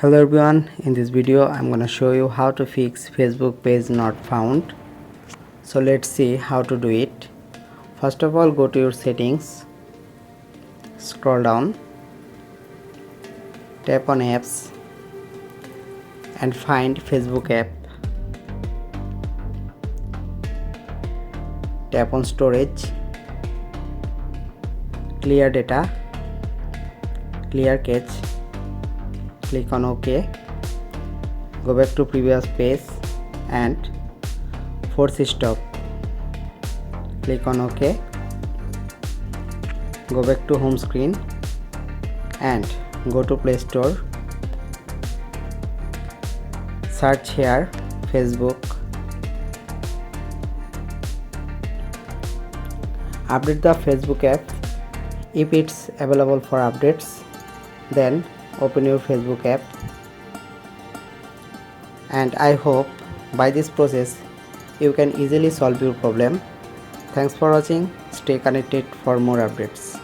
Hello everyone, in this video I'm gonna show you how to fix Facebook page not found. So let's see how to do it. First of all, go to your settings, scroll down, tap on apps and find Facebook app. Tap on storage, clear data, clear cache. Click on OK, go back to previous page and force stop. Click on OK, go back to home screen and go to Play Store. Search here Facebook. Update the Facebook app. If it's available for updates, then open your Facebook app. And I hope by this process you can easily solve your problem. Thanks for watching. Stay connected for more updates.